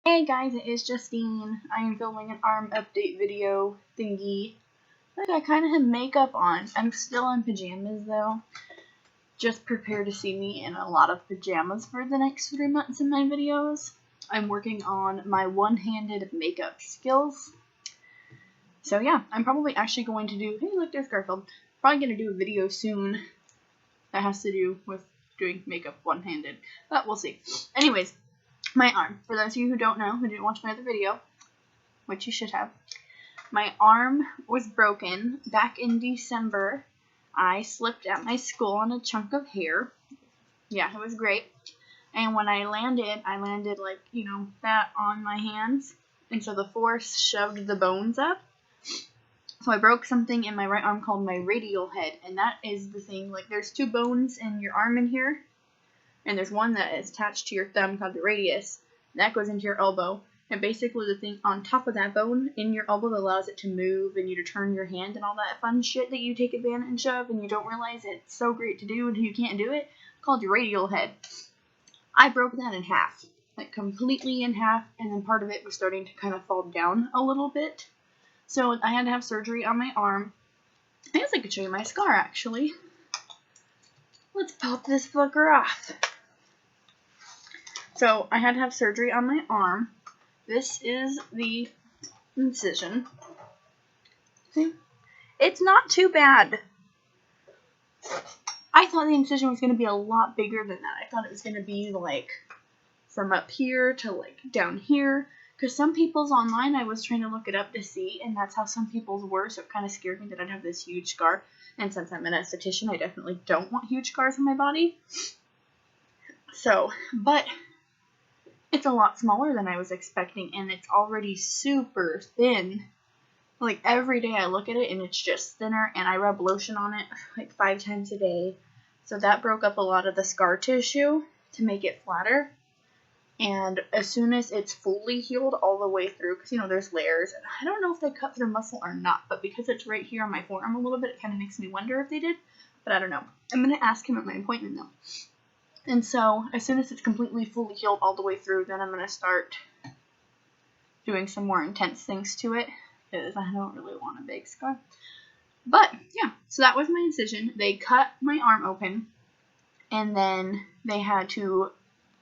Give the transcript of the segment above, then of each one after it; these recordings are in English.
Hey guys, it is Justine. I am filming an arm update video thingy. Look, I kind of have makeup on. I'm still in pajamas though. Just prepare to see me in a lot of pajamas for the next 3 months in my videos. I'm working on my one-handed makeup skills. So yeah, I'm probably actually going to do, hey look, there's Garfield. Probably going to do a video soon that has to do with doing makeup one-handed. But we'll see. Anyways. My arm. For those of you who don't know, who didn't watch my other video, which you should have, my arm was broken back in December. I slipped at my school on a chunk of hair. Yeah, it was great. And when I landed like, that on my hands. And so the force shoved the bones up. So I broke something in my right arm called my radial head. And that is the thing, like there's 2 bones in your arm in here. And there's one that is attached to your thumb called the radius. That goes into your elbow. And basically the thing on top of that bone in your elbow that allows it to move and you to turn your hand and all that fun shit that you take advantage of and you don't realize it's so great to do until you can't do it, called your radial head. I broke that in half. Like completely in half, and then part of it was starting to kind of fall down a little bit. So I had to have surgery on my arm. I guess I could show you my scar actually. Let's pop this fucker off. So I had to have surgery on my arm. This is the incision. See? It's not too bad. I thought the incision was going to be a lot bigger than that. I thought it was going to be like from up here to like down here. Because some people's online, I was trying to look it up to see, and that's how some people's were, so it kind of scared me that I'd have this huge scar. And since I'm an esthetician, I definitely don't want huge scars on my body. So, but it's a lot smaller than I was expecting, and it's already super thin. Like, every day I look at it, and it's just thinner, and I rub lotion on it, like, 5 times a day. So that broke up a lot of the scar tissue to make it flatter. And as soon as it's fully healed all the way through, because, there's layers, and I don't know if they cut through muscle or not, but because it's right here on my forearm a little bit, it kind of makes me wonder if they did, but I don't know. I'm going to ask him at my appointment, though. And so, as soon as it's completely fully healed all the way through, then I'm going to start doing some more intense things to it, because I don't really want a big scar. But, yeah, so that was my incision. They cut my arm open, and then they had to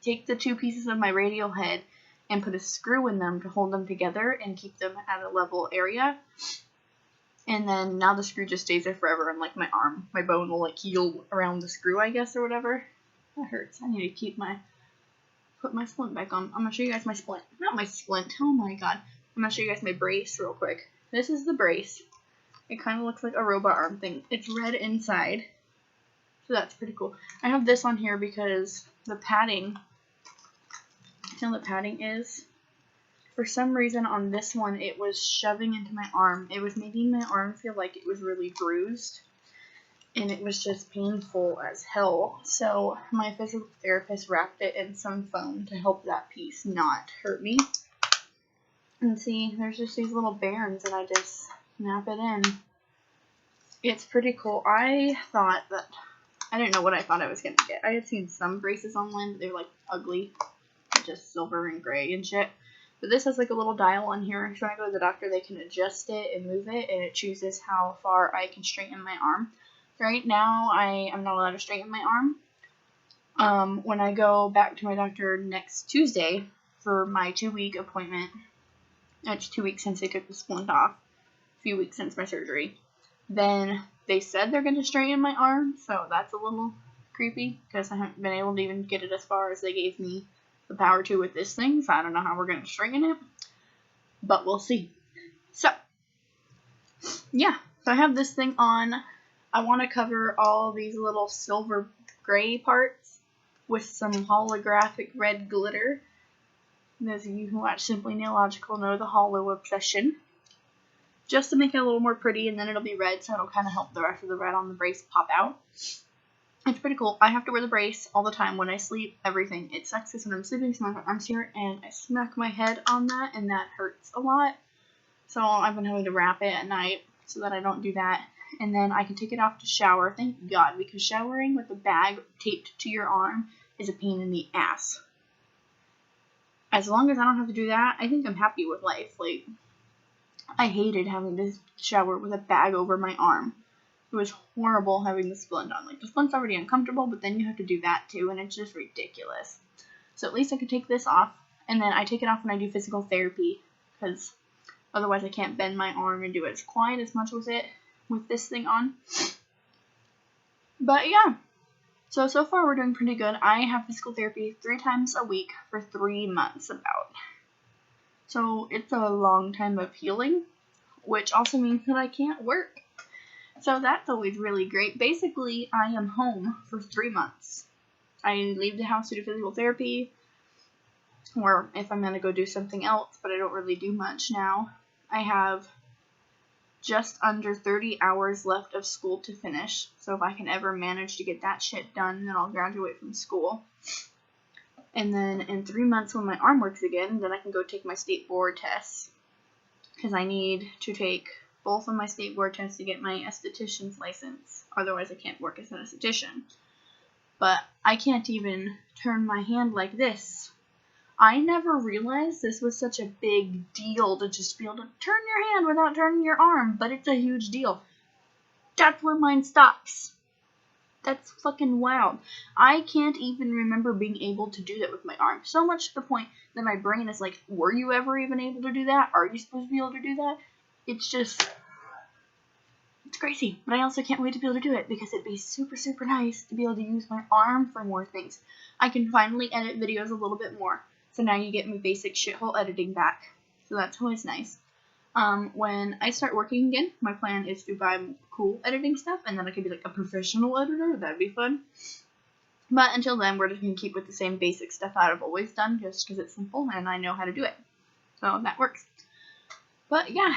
take the 2 pieces of my radial head and put a screw in them to hold them together and keep them at a level area. And then now the screw just stays there forever, and like my bone will like heal around the screw, I guess, or whatever. That hurts. I need to put my splint back on. I'm going to show you guys my splint. Not my splint. Oh my god. I'm going to show you guys my brace real quick. This is the brace. It kind of looks like a robot arm thing. It's red inside. So that's pretty cool. I have this on here because the padding, you know what the padding is? For some reason on this one, it was shoving into my arm. It was making my arm feel like it was really bruised. And it was just painful as hell. So my physical therapist wrapped it in some foam to help that piece not hurt me. And see, there's just these little bands, and I just snap it in. It's pretty cool. I didn't know what I thought I was going to get. I had seen some braces online, but they were like ugly. Just silver and gray and shit. But this has like a little dial on here. So when I go to the doctor, they can adjust it and move it, and it chooses how far I can straighten my arm. Right now, I am not allowed to straighten my arm. When I go back to my doctor next Tuesday for my 2-week appointment, it's 2 weeks since they took the splint off, a few weeks since my surgery, then they said they're going to straighten my arm, so that's a little creepy, because I haven't been able to even get it as far as they gave me the power to with this thing, so I don't know how we're going to straighten it, but we'll see. So, yeah, so I have this thing on. I want to cover all these little silver gray parts with some holographic red glitter. Those of you who watch Simply Nailogical know the holo obsession. Just to make it a little more pretty, and then it'll be red, so it'll kind of help the rest of the red on the brace pop out. It's pretty cool. I have to wear the brace all the time when I sleep, everything. It sucks because when I'm sleeping, so my arm's here, and I smack my head on that, and that hurts a lot. So I've been having to wrap it at night so that I don't do that. And then I can take it off to shower, thank God, because showering with a bag taped to your arm is a pain in the ass. as long as I don't have to do that, I think I'm happy with life. Like, I hated having to shower with a bag over my arm. It was horrible having the splint on. Like, the splint's already uncomfortable, but then you have to do that too, and it's just ridiculous. So at least I could take this off, and then I take it off when I do physical therapy, because otherwise I can't bend my arm and do it quite as much with this thing on. But yeah, so far we're doing pretty good. I have physical therapy 3 times a week for 3 months about. So it's a long time of healing, which also means that I can't work. So that's always really great. Basically, I am home for 3 months. I leave the house to do physical therapy, or if I'm going to go do something else, but I don't really do much now. I have just under 30 hours left of school to finish, so if I can ever manage to get that shit done, then I'll graduate from school. And then in 3 months when my arm works again, then I can go take my state board tests, because I need to take both of my state board tests to get my esthetician's license, otherwise I can't work as an esthetician. But I can't even turn my hand like this. I never realized this was such a big deal to just be able to turn your hand without turning your arm, but it's a huge deal. That's where mine stops. That's fucking wild. I can't even remember being able to do that with my arm. So much to the point that my brain is like, were you ever even able to do that? Are you supposed to be able to do that? It's just, it's crazy. But I also can't wait to be able to do it, because it'd be super, super nice to be able to use my arm for more things. I can finally edit videos a little bit more. So now you get my basic shithole editing back. So that's always nice. When I start working again, my plan is to buy cool editing stuff, and then I could be like a professional editor. That'd be fun. But until then, we're just going to keep with the same basic stuff I've always done, just because it's simple and I know how to do it. So that works. But yeah,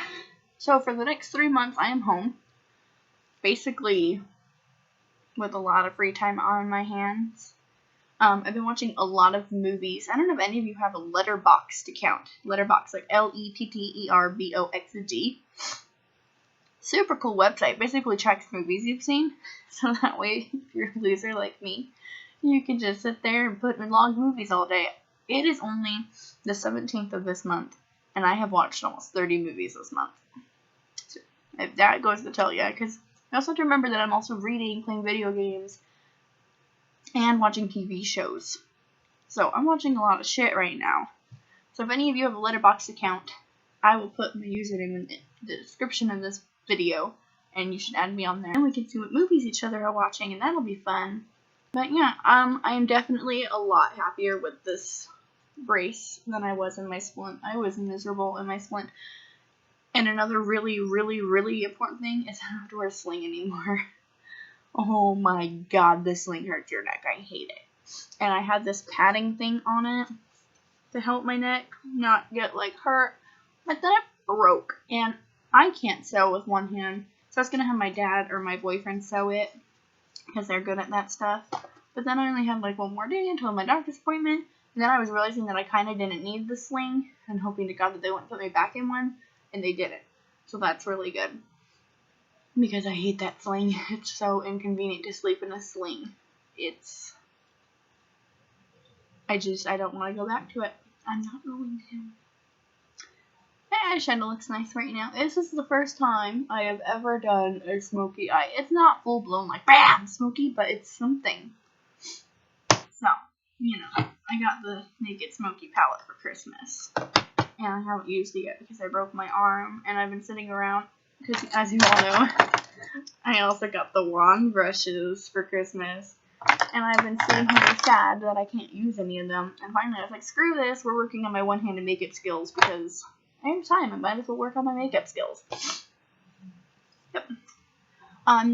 so for the next 3 months, I am home. Basically, with a lot of free time on my hands. I've been watching a lot of movies. I don't know if any of you have a Letterboxd account. Letterboxd, like Letterboxd. Super cool website. Basically tracks movies you've seen. So that way, if you're a loser like me, you can just sit there and put in log movies all day. It is only the 17th of this month, and I have watched almost 30 movies this month. So if that goes to tell you, because I also have to remember that I'm also reading, playing video games, and watching TV shows. So I'm watching a lot of shit right now. So if any of you have a Letterboxd account, I will put my username in the description of this video, and you should add me on there, and we can see what movies each other are watching, and that'll be fun. But yeah, I am definitely a lot happier with this brace than I was in my splint. I was miserable in my splint. And another really, really, really important thing is I don't have to wear a sling anymore. Oh my god, this sling hurts your neck. I hate it. And I had this padding thing on it to help my neck not get, like, hurt. But then it broke. And I can't sew with one hand. So I was going to have my dad or my boyfriend sew it, because they're good at that stuff. But then I only had, like, one more day until my doctor's appointment. And then I was realizing that I kind of didn't need the sling, and hoping to God that they wouldn't put me back in one. And they didn't. So that's really good. Because I hate that sling. It's so inconvenient to sleep in a sling. I don't want to go back to it. I'm not going to. My eyeshadow looks nice right now. This is the first time I have ever done a smoky eye. It's not full blown like BAM! Smoky, but it's something. So, you know, I got the Naked Smoky palette for Christmas. And I haven't used it yet because I broke my arm, and I've been sitting around, because as you all know, I also got the wand brushes for Christmas, and I've been sitting here sad that I can't use any of them, and finally I was like, screw this, we're working on my one-handed makeup skills, because I have time, I might as well work on my makeup skills. Yep. I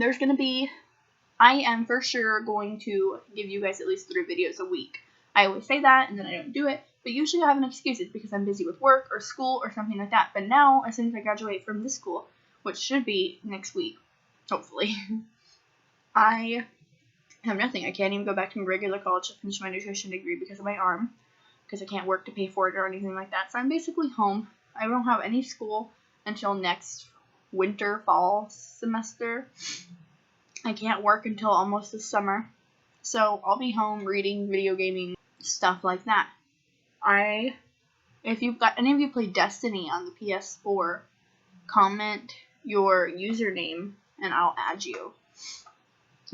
am for sure going to give you guys at least 3 videos a week. I always say that, and then I don't do it. But usually I have an excuse. It's because I'm busy with work or school or something like that. But now, as soon as I graduate from this school, which should be next week, hopefully, I have nothing. I can't even go back to my regular college to finish my nutrition degree because of my arm. Because I can't work to pay for it or anything like that. So I'm basically home. I don't have any school until next winter, fall semester. I can't work until almost this summer. So I'll be home reading, video gaming, stuff like that. I If you've got any of you play Destiny on the PS4, comment your username and I'll add you.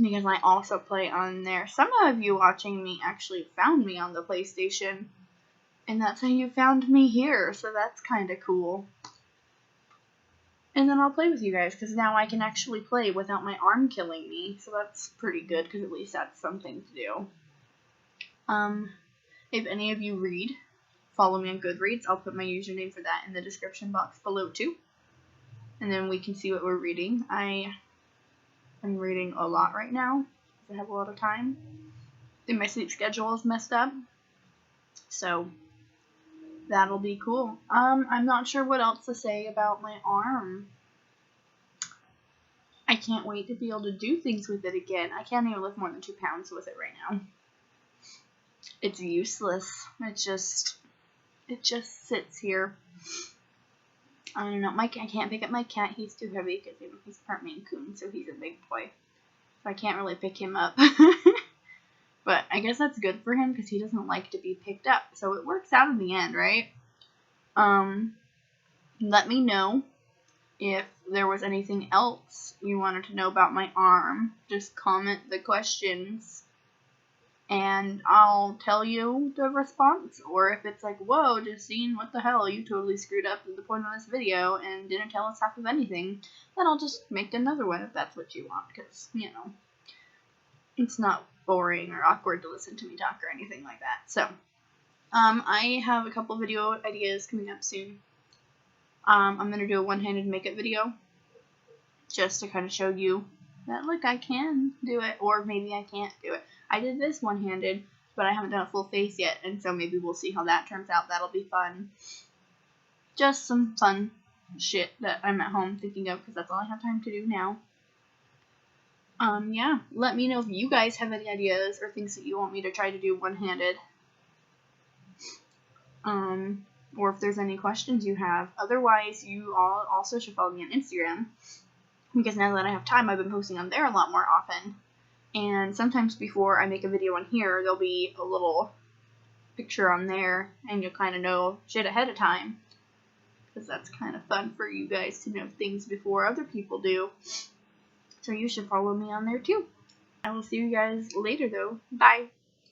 Because I also play on there. Some of you watching me actually found me on the PlayStation. And that's how you found me here. So that's kind of cool. And then I'll play with you guys. Because now I can actually play without my arm killing me. So that's pretty good. Because at least that's something to do. If any of you read, follow me on Goodreads. I'll put my username for that in the description box below too. And then we can see what we're reading. I'm reading a lot right now. I have a lot of time. And my sleep schedule is messed up. So that'll be cool. I'm not sure what else to say about my arm. I can't wait to be able to do things with it again. I can't even lift more than 2 pounds with it right now. It's useless. It just sits here. I don't know. I can't pick up my cat. He's too heavy because he's part Maine Coon, so he's a big boy. So I can't really pick him up. But I guess that's good for him because he doesn't like to be picked up. So it works out in the end, right? Let me know if there was anything else you wanted to know about my arm. Just comment the questions. And I'll tell you the response. Or if it's like, whoa, Justine, what the hell? You totally screwed up at the point of this video and didn't tell us half of anything. Then I'll just make another one if that's what you want. Because, you know, it's not boring or awkward to listen to me talk or anything like that. So, I have a couple video ideas coming up soon. I'm going to do a one-handed makeup video. Just to kind of show you that, look, I can do it. Or maybe I can't do it. I did this one-handed, but I haven't done a full face yet, and so maybe we'll see how that turns out. That'll be fun. Just some fun shit that I'm at home thinking of, because that's all I have time to do now. Yeah, let me know if you guys have any ideas or things that you want me to try to do one-handed. Or if there's any questions you have. Otherwise, you all also should follow me on Instagram, because now that I have time, I've been posting on there a lot more often. And sometimes before I make a video on here, there'll be a little picture on there, and you'll kind of know shit ahead of time. Because that's kind of fun for you guys to know things before other people do. So you should follow me on there too. I will see you guys later though. Bye.